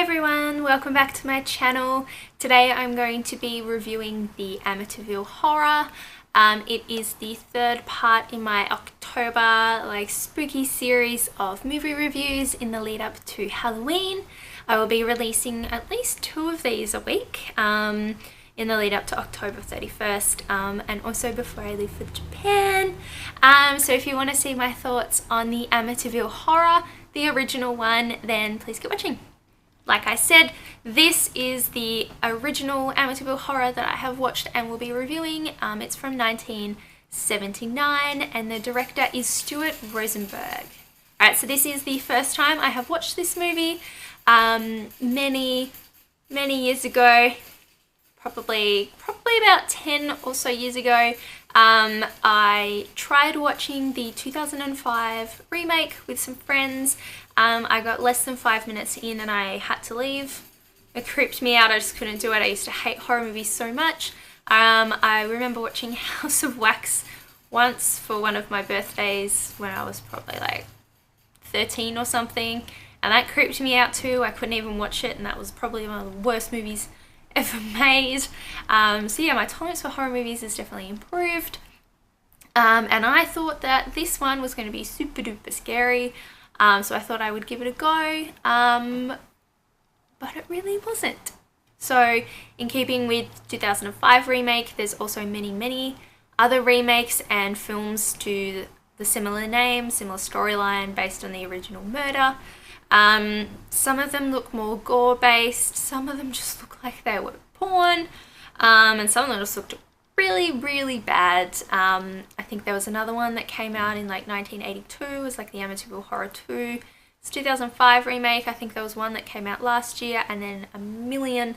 everyone, welcome back to my channel. Today I'm going to be reviewing the Amityville Horror. It is the third part in my October spooky series of movie reviews in the lead up to Halloween. I will be releasing at least 2 of these a week in the lead up to October 31st and also before I leave for Japan. So if you want to see my thoughts on the Amityville Horror, the original one, then please keep watching. Like I said, this is the original Amityville Horror that I have watched and will be reviewing. It's from 1979 and the director is Stuart Rosenberg. Alright, so this is the first time I have watched this movie. Many years ago, probably about 10 or so years ago, I tried watching the 2005 remake with some friends. I got less than 5 minutes in and I had to leave. It creeped me out. I just couldn't do it. I used to hate horror movies so much. I remember watching House of Wax once for one of my birthdays when I was probably like 13 or something, and that creeped me out too. I couldn't even watch it, and that was probably one of the worst movies ever made. So yeah, my tolerance for horror movies has definitely improved. And I thought that this one was going to be super duper scary. So I thought I would give it a go, but it really wasn't. So in keeping with 2005 remake, there's also many other remakes and films to the similar name, similar storyline based on the original murder. Some of them look more gore based, some of them just look like they were porn, and some of them just looked really bad. I think there was another one that came out in like 1982, it was like the Amityville Horror 2. It's 2005 remake. I think there was one that came out last year, and then a million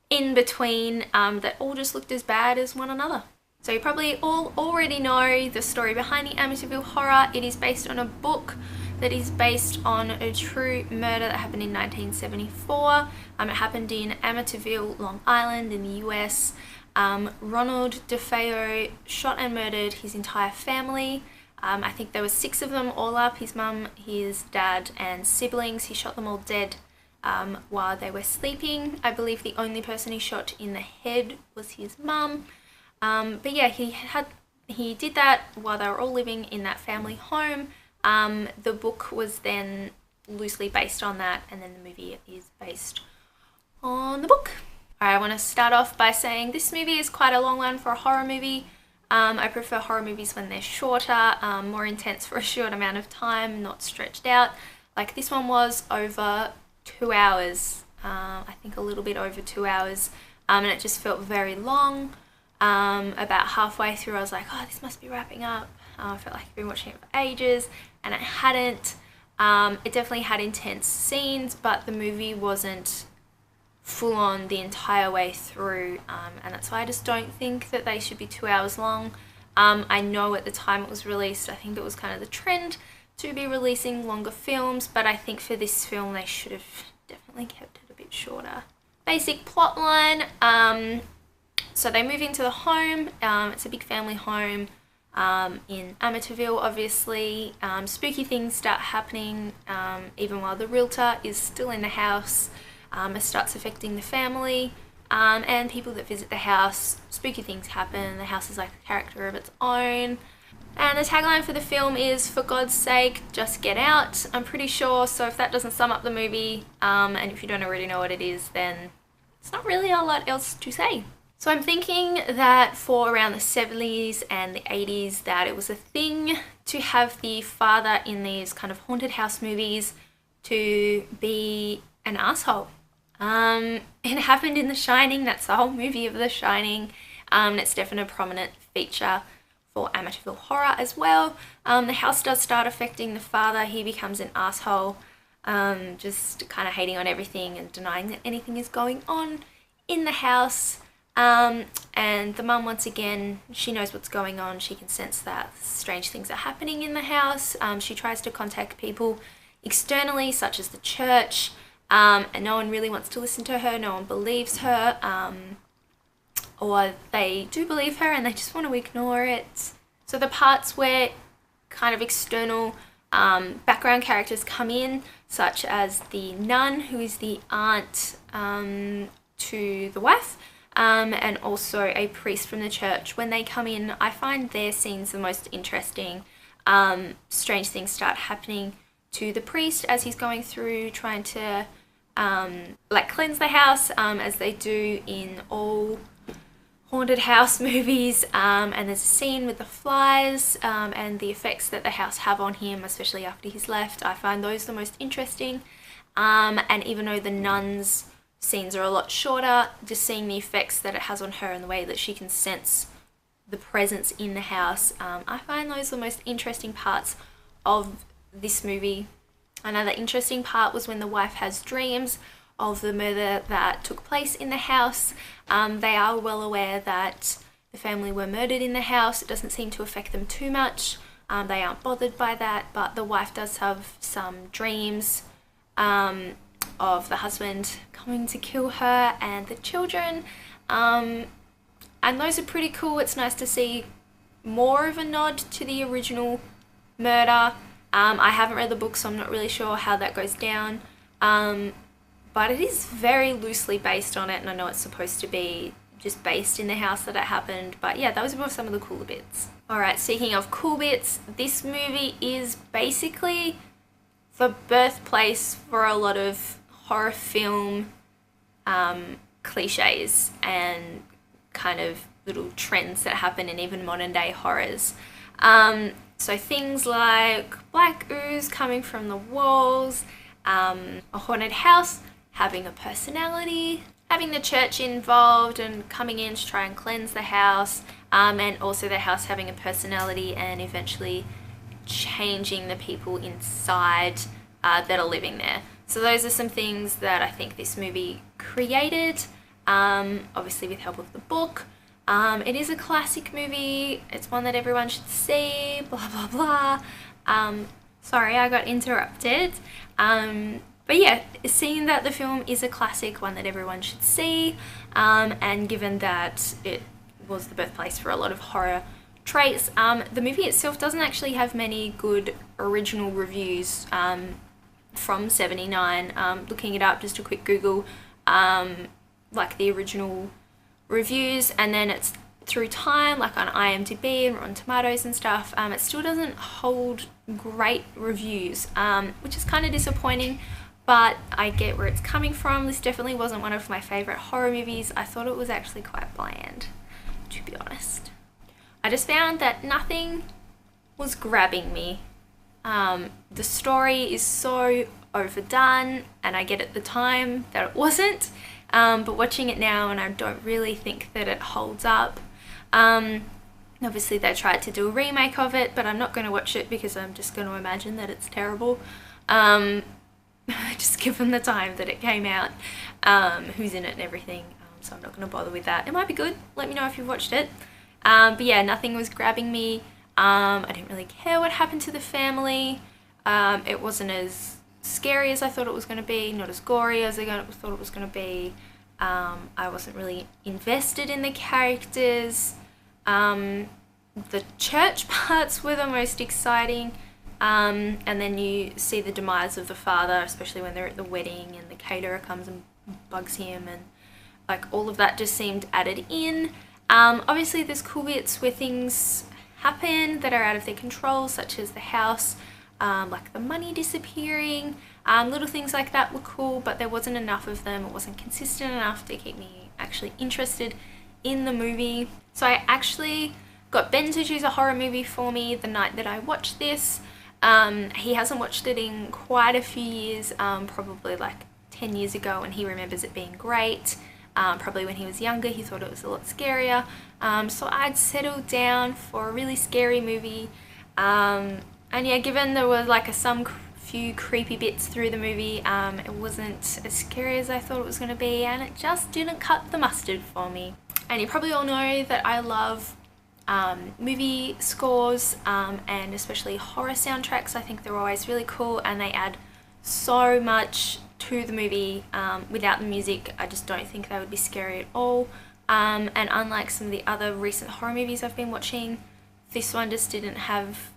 in between that all just looked as bad as one another. So you probably all already know the story behind the Amityville Horror. It is based on a book that is based on a true murder that happened in 1974. It happened in Amityville, Long Island in the US. Ronald DeFeo shot and murdered his entire family. I think there were 6 of them all up, his mum, his dad and siblings. He shot them all dead while they were sleeping. I believe the only person he shot in the head was his mum. But yeah, he did that while they were all living in that family home. The book was then loosely based on that, and then the movie is based on the book. I want to start off by saying this movie is quite a long one for a horror movie. I prefer horror movies when they're shorter, more intense for a short amount of time, not stretched out. Like this one was over 2 hours, I think a little bit over 2 hours, and it just felt very long. About halfway through I was like, oh, this must be wrapping up. I felt like I've been watching it for ages, and it hadn't. It definitely had intense scenes, but the movie wasn't full on the entire way through, and that's why I just don't think that they should be 2 hours long. I know at the time it was released, I think it was kind of the trend to be releasing longer films, but I think for this film they should have definitely kept it a bit shorter. Basic plot line, so they move into the home. It's a big family home in Amityville, obviously. Spooky things start happening even while the realtor is still in the house. It starts affecting the family and people that visit the house. Spooky things happen. The house is like a character of its own. And the tagline for the film is, for God's sake, just get out, I'm pretty sure. So if that doesn't sum up the movie, and if you don't already know what it is, then it's not really a lot else to say. So I'm thinking that for around the 70s and the 80s that it was a thing to have the father in these kind of haunted house movies to be an asshole. It happened in The Shining. That's the whole movie of The Shining. And it's definitely a prominent feature for Amityville Horror as well. The house does start affecting the father. He becomes an asshole, just kind of hating on everything and denying that anything is going on in the house. And the mum, once again, she knows what's going on. She can sense that strange things are happening in the house. She tries to contact people externally, such as the church, and no one really wants to listen to her. No one believes her, or they do believe her and they just want to ignore it. So the parts where kind of external background characters come in such as the nun, who is the aunt to the wife, and also a priest from the church. When they come in, I find their scenes the most interesting. Strange things start happening to the priest as he's going through trying to like cleanse the house, as they do in all haunted house movies, and there's a scene with the flies and the effects that the house have on him, especially after he's left. I find those the most interesting, and even though the nun's scenes are a lot shorter, just seeing the effects that it has on her and the way that she can sense the presence in the house, I find those the most interesting parts of this movie. Another interesting part was when the wife has dreams of the murder that took place in the house. They are well aware that the family were murdered in the house. It doesn't seem to affect them too much. They aren't bothered by that, but the wife does have some dreams of the husband coming to kill her and the children. And those are pretty cool. It's nice to see more of a nod to the original murder. I haven't read the book, so I'm not really sure how that goes down. But it is very loosely based on it, and I know it's supposed to be just based in the house that it happened. But yeah, those were some of the cooler bits. Alright, speaking of cool bits, this movie is basically the birthplace for a lot of horror film cliches and kind of little trends that happen in even modern day horrors. So things like black ooze coming from the walls, a haunted house having a personality, having the church involved and coming in to try and cleanse the house, and also the house having a personality and eventually changing the people inside that are living there. So those are some things that I think this movie created, obviously with help of the book. It is a classic movie. It's one that everyone should see, blah, blah, blah. Sorry, I got interrupted. But yeah, seeing that the film is a classic, one that everyone should see, and given that it was the birthplace for a lot of horror traits, the movie itself doesn't actually have many good original reviews from '79. Looking it up, just a quick Google, like the original reviews, and then it's through time, like on IMDb and Rotten Tomatoes and stuff, it still doesn't hold great reviews, which is kind of disappointing, but I get where it's coming from. This definitely wasn't one of my favourite horror movies. I thought it was actually quite bland, to be honest. I just found that nothing was grabbing me. The story is so overdone, and I get at the time that it wasn't, but watching it now, and I don't really think that it holds up. Obviously they tried to do a remake of it, but I'm not going to watch it because I'm just going to imagine that it's terrible. Just given the time that it came out, who's in it and everything, so I'm not going to bother with that. It might be good, let me know if you've watched it. But yeah, nothing was grabbing me. I didn't really care what happened to the family. It wasn't as scary as I thought it was going to be, not as gory as I thought it was going to be. I wasn't really invested in the characters. The church parts were the most exciting, and then you see the demise of the father, especially when they're at the wedding and the caterer comes and bugs him, and like all of that just seemed added in. Obviously there's cool bits where things happen that are out of their control, such as the house, like the money disappearing. Little things like that were cool, but there wasn't enough of them. It wasn't consistent enough to keep me actually interested in the movie. So I actually got Ben to choose a horror movie for me the night that I watched this. He hasn't watched it in quite a few years, probably like 10 years ago, and he remembers it being great. Probably when he was younger he thought it was a lot scarier. So I'd settled down for a really scary movie. And yeah, given there were like some few creepy bits through the movie, it wasn't as scary as I thought it was going to be, and it just didn't cut the mustard for me. And you probably all know that I love movie scores, and especially horror soundtracks. I think they're always really cool, and they add so much to the movie. Without the music, I just don't think they would be scary at all. And unlike some of the other recent horror movies I've been watching, this one just didn't have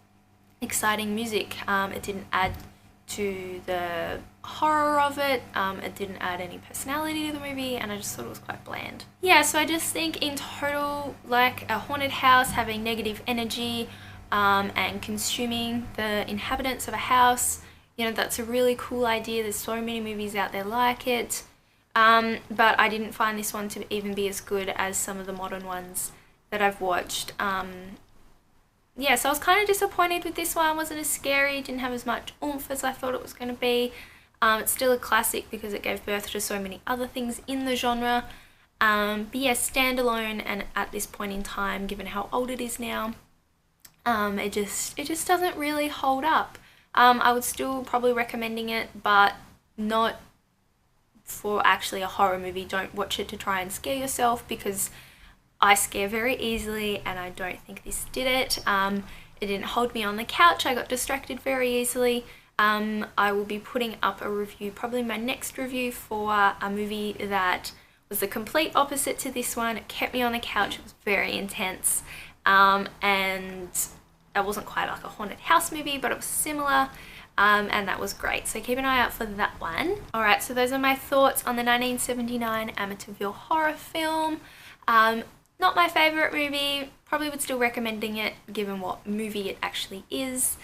exciting music. It didn't add to the horror of it. It didn't add any personality to the movie, and I just thought it was quite bland. Yeah, so I just think in total, like a haunted house having negative energy and consuming the inhabitants of a house, you know, that's a really cool idea. There's so many movies out there like it. But I didn't find this one to even be as good as some of the modern ones that I've watched. Yeah, so I was kind of disappointed with this one. It wasn't as scary, didn't have as much oomph as I thought it was going to be. It's still a classic because it gave birth to so many other things in the genre. But yeah, standalone, and at this point in time, given how old it is now, it just doesn't really hold up. I would still probably recommending it, but not for actually a horror movie. Don't watch it to try and scare yourself, because I scare very easily, and I don't think this did it. It didn't hold me on the couch. I got distracted very easily. I will be putting up a review, probably my next review, for a movie that was the complete opposite to this one. It kept me on the couch. It was very intense. And it wasn't quite like a haunted house movie, but it was similar. And that was great. So keep an eye out for that one. Alright, so those are my thoughts on the 1979 Amityville Horror film. Not my favourite movie, probably would still recommending it given what movie it actually is.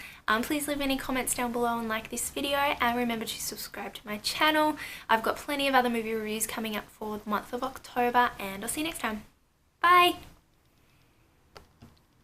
Please leave any comments down below and like this video, and remember to subscribe to my channel. I've got plenty of other movie reviews coming up for the month of October, and I'll see you next time. Bye!